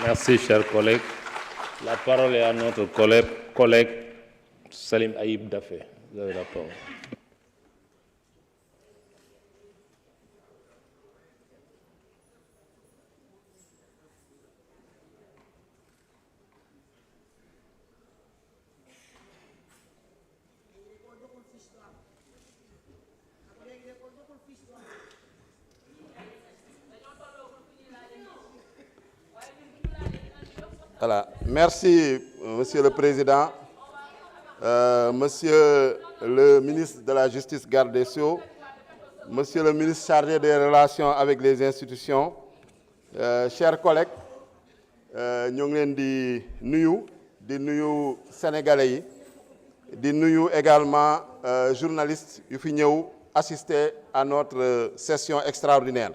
Merci, chers collègues. La parole est à notre collègue Salim Aïb Dafé. Vous avez la parole. Voilà. Merci, Monsieur le Président, Monsieur le ministre de la Justice, garde des Sceaux, Monsieur le ministre chargé des relations avec les institutions, chers collègues, ñu ngi leen di nuyu sénégalais yi di nuyu également journalistes yu fi ñëw assister à notre session extraordinaire.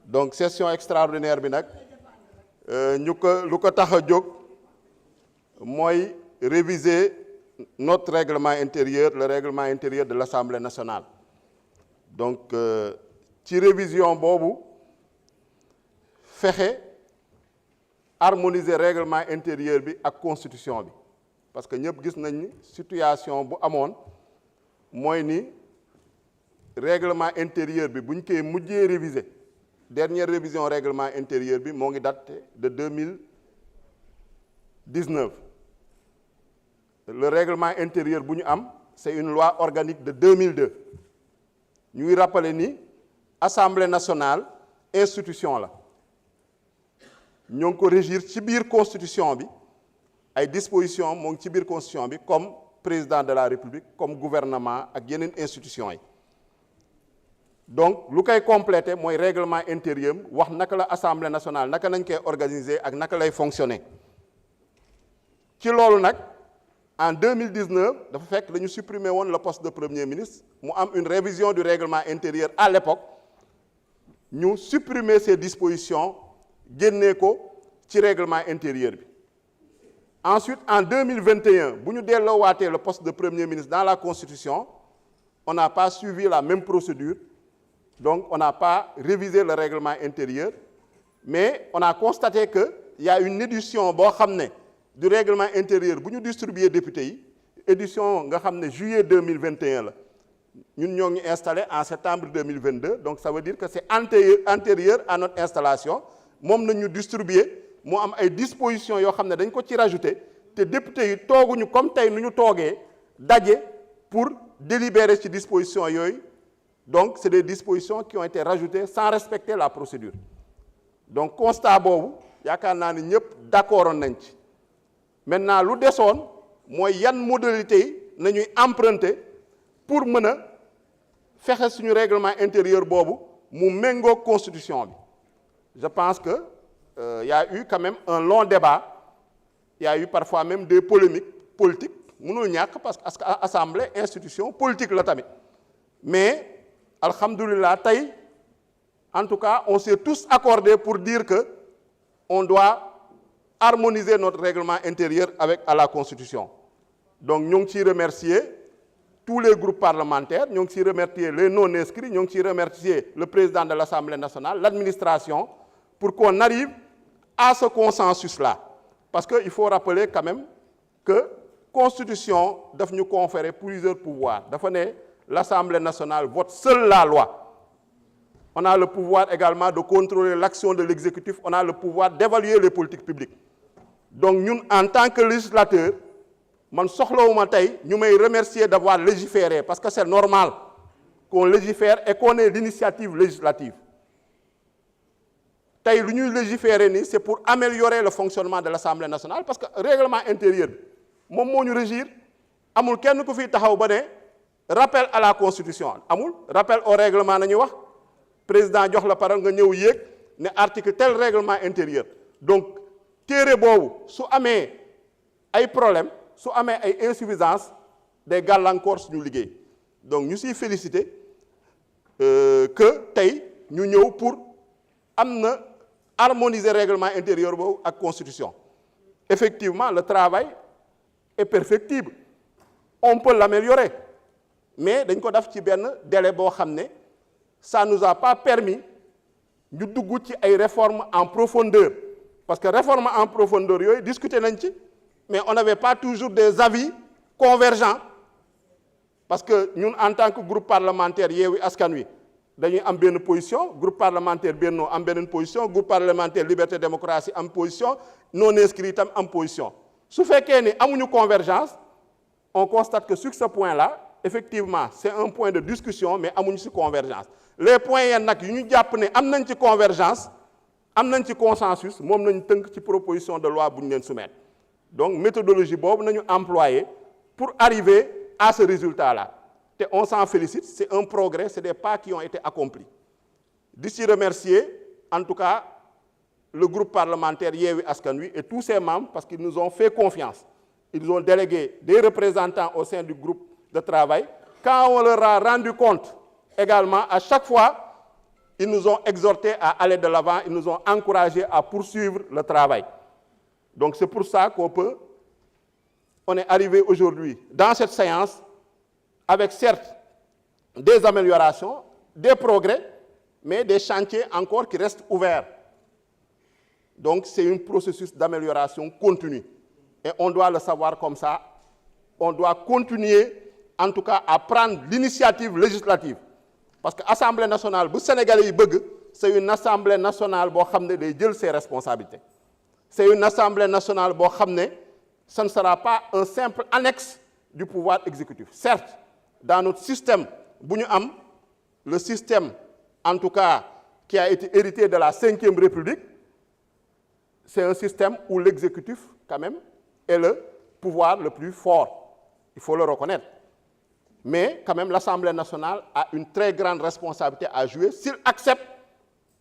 Donc session extraordinaire bi nag lu ko tax a jóg mooy réviser notre règlement intérieur, le règlement intérieur de l'Assemblée nationale. Donc ci révision boobu fexe harmoniser règlement intérieur bi ak constitution bi parce que ñëpp gis nañ ni situation bu amoon mooy ni règlement intérieur bi bu ñu koy mujjee réviser dernière révision règlement intérieur bi moo ngi daté de 2019. Le règlement intérieur bu ñu am c'est une loi organique de 2002 ñuy rappeler ni Assemblée nationale institution la ñoo ngi ko régir ci biir constitution bi ay dispositions moo ngi ci biir constitution bi comme président de la République comme gouvernement ak yeneen institutions yi. Donc lu koy complété mooy règlement intérieur wax naka la Assemblée nationale naka nañ koy organiser ak naka lay fonctionner. Ci loolu nag en 2019 dafa fekk dañu supprimer woon le poste de premier ministre mu am une révision du règlement intérieur à l'époque ñu supprimer ces dispositions génnee ko ci règlement intérieur bi. Ensuite en 2021 bu ñu delloowaatee le poste de premier ministre dans la constitution on n'a pas suivi la même procédure. Donc, on n'a pas révisé le règlement intérieur, mais on a constaté qu'il y a une édition du règlement intérieur bu ñu distribué député yi édition nga xam ne juillet 2021 la ñun ñoo ngi installé en septembre 2022 donc ça veut dire que c'est antérieur à notre installation moom nañ ñu distribué moo am ay dispositions yoo xam ne dañ ko ci rajouté te député yi tooguñu comme tey nu ñu toogee daje pour délibérer ci dispositions yooyu. Donc, c'est des dispositions qui ont été rajoutées sans respecter la procédure. Donc, constat boobu yaakaar naa ni ñëpp d'accord nañ ci maintenant lu desoon mooy yan modalité yi nañuy emprunter pour mën a fexe suñu règlement intérieur boobu mu méngoo constitution bi. Je pense que y a eu quand même un long débat, il y a eu parfois même des polémiques politiques mënul ñàkk parce que assemblée institution politique la tamit mais alhamdoulilah tey en tout cas on s'est tous accordés pour dire que on doit harmoniser notre règlement intérieur à la constitution. Donc ñu ngi ciy remercier tous les groupes parlementaires ñu ngi ciy remercier les non inscrits ñu ngi ciy remercier le président de l'Assemblée nationale l'administration pour qu'on arrive à ce consensus là parce que il faut rappeler quand même que constitution daf ñu conférer plusieurs pouvoirs dafa ne l'Assemblée nationale vote seule la loi. On a le pouvoir également de contrôler l'action de l'exécutif, on a le pouvoir d'évaluer les politiques publiques. Donc ñun en tant que législateur man soxlawuma tey ñu may remercier d'avoir légiféré parce que c'est normal qu'on légifère et qu'on ait l'initiative législative. Tey lu ñuy légiférer ni c'est pour améliorer le fonctionnement de l'Assemblée nationale parce que règlement intérieur bi moom moo ñu régir amul kenn ku fi taxaw ba ne rappel à la constitution amul rappel au règlement nañu wax président jox la parole nga ñëw yéeg ne article tel règlement intérieur donc téere boobu su amee ay problème su amee ay insuffisance day gàllankoor suñu liggéey donc ñu siy féliciter que tey ñu ñëw pour am na harmoniser règlement intérieur boobu ak constitution. Effectivement le travail est perfectible on peut l'améliorer mais dañ ko def ci benn délai boo xam ne ça nous a pas permis ñu dugg ci ay réformes en profondeur parce que réforme en profondeur yooyu discuter nañ ci mais on n'avait pas toujours des avis convergents parce que ñun en tant que groupe parlementaire Yewwi Askan Wi dañuy am benn position groupe parlementaire Benno am beneen position groupe parlementaire Liberté Démocratie am position non inscrit itam am position su fekkee ni amuñu convergence on constate que sur ce point-là effectivement c'est un point de discussion mais amuñu ci convergence les points yenn nag yu ñu jàpp ne am nañ ci convergence am nañ ci consensus moom nañ tënk ci proposition de loi bu ñu leen soumettre donc méthodologie boobu nañu employer pour arriver à ce résultat-là et on s'en félicite, c'est un progrès, c'est des pas qui ont été accomplis. D'ici remercier, en tout cas, le groupe parlementaire Yewwi Askan Wi et tous ses membres parce qu'ils nous ont fait confiance. Ils ont délégué des représentants au sein du groupe de travail. Quand on leur a rendu compte, également, à chaque fois, ils nous ont exhortés à aller de l'avant, ils nous ont encouragés à poursuivre le travail. Donc c'est pour ça on est arrivé aujourd'hui dans cette séance avec certes des améliorations, des progrès, mais des chantiers encore qui restent ouverts. Donc c'est un processus d'amélioration continue. Et on doit le savoir comme ça. On doit continuer, en tout cas, à prendre l'initiative législative. Parce que l'Assemblée nationale, bu Sénégalais yi bëgg, c'est une Assemblée nationale qui a jël ses responsabilités. C'est une Assemblée nationale qui ce ne sera pas un simple annexe du pouvoir exécutif. Certes, dans notre système, le système, en tout cas, qui a été hérité de la Ve République, c'est un système où l'exécutif, quand même, est le pouvoir le plus fort. Il faut le reconnaître. Mais, quand même, l'Assemblée nationale a une très grande responsabilité à jouer s'il accepte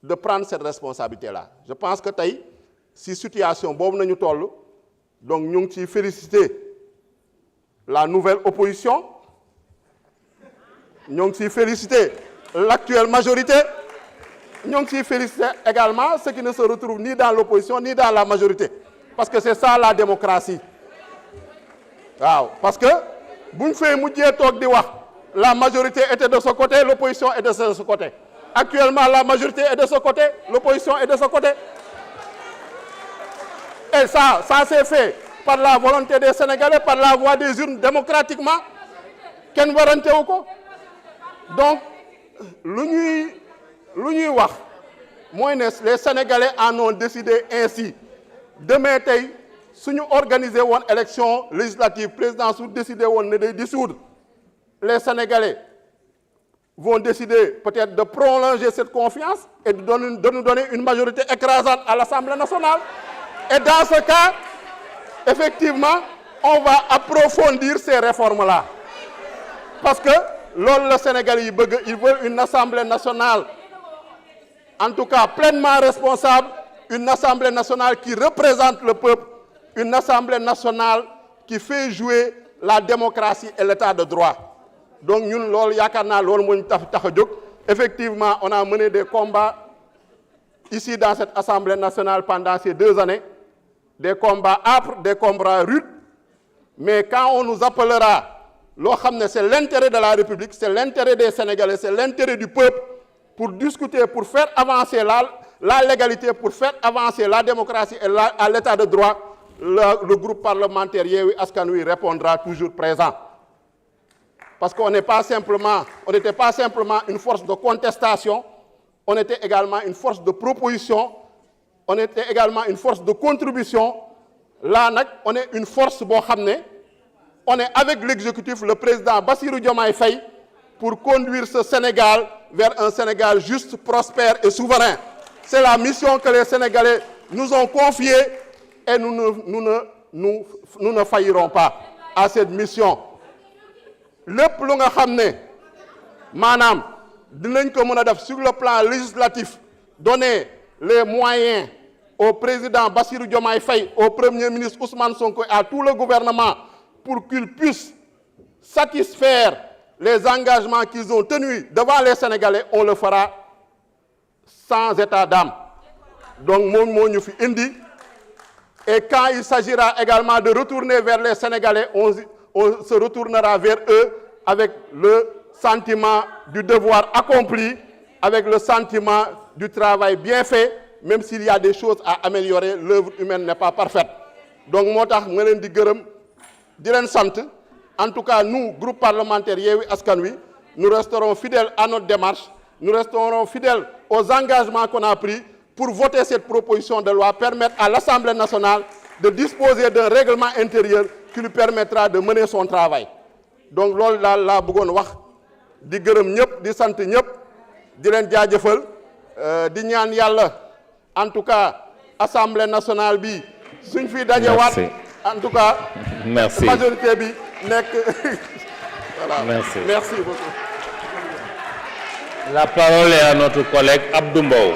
de prendre cette responsabilité-là. Je pense que si la situation est bonne, donc nous avons félicité la nouvelle opposition, nous avons félicité l'actuelle majorité, nous avons félicité également ceux qui ne se retrouvent ni dans l'opposition ni dans la majorité. Parce que c'est ça la démocratie. Wow. Parce que, la majorité était de ce côté, l'opposition est de ce côté. Actuellement, la majorité est de ce côté, l'opposition est de ce côté. Et ça s'est fait par la volonté des Sénégalais, par la voie des urnes démocratiquement. Ken warante ko. Donc, les Sénégalais en ont décidé ainsi. Demain, si nous organisons une élection législative, le président a décidé de dissoudre. Les Sénégalais vont décider peut-être de prolonger cette confiance et de nous donner une majorité écrasante à l'Assemblée nationale. Et dans ce cas, effectivement, on va approfondir ces réformes-là. Parce que le Sénégal, il veut une Assemblée nationale, en tout cas pleinement responsable, une Assemblée nationale qui représente le peuple, une Assemblée nationale qui fait jouer la démocratie et l'état de droit. Donc nous, effectivement, on a mené des combats ici dans cette Assemblée nationale pendant ces 2 années, des combats âpres, des combats rudes, mais quand on nous appellera, c'est l'intérêt de la République, c'est l'intérêt des Sénégalais, c'est l'intérêt du peuple pour discuter, pour faire avancer la légalité, pour faire avancer la démocratie et l'état de droit, le groupe parlementaire Yewwi Askan Wi répondra toujours présent. Parce qu'on n'était pas simplement une force de contestation, on était également une force de proposition, on était également une force de contribution. Là, on est une force, on est avec l'exécutif, le président Bassirou Diomaye Faye, pour conduire ce Sénégal vers un Sénégal juste, prospère et souverain. C'est la mission que les Sénégalais nous ont confiée et nous ne faillirons pas à cette mission. Le plus sur le plan législatif, donner les moyens au président Bassirou Diomaye Faye, au Premier ministre Ousmane Sonko et à tout le gouvernement pour qu'ils puissent satisfaire les engagements qu'ils ont tenus devant les Sénégalais, on le fera sans état d'âme. Donc, et quand il s'agira également de retourner vers les Sénégalais, on se retournera vers eux avec le sentiment du devoir accompli, avec le sentiment du travail bien fait même s'il y a des choses à améliorer, l'œuvre humaine n'est pas parfaite. Donc moo tax ma leen di gërëm di leen sant. En tout cas, nous, groupe parlementaire Yewwi Askan Wi, nous resterons fidèles à notre démarche, nous resterons fidèles aux engagements qu'on a pris pour voter cette proposition de loi, permettre à l'Assemblée nationale de disposer d'un règlement intérieur qui lui permettra de mener son travail. Donc loolu daal laa bëggoon wax di gërëm ñëpp di sant ñëpp di leen jaajëfal di ñaan yàlla en tout cas Assemblée nationale bi suñ fi dajewaat en tout cas merci majorité bi nekk voilà. Merci. Merci beaucoup. La parole est à notre collègue Abdou Mbow.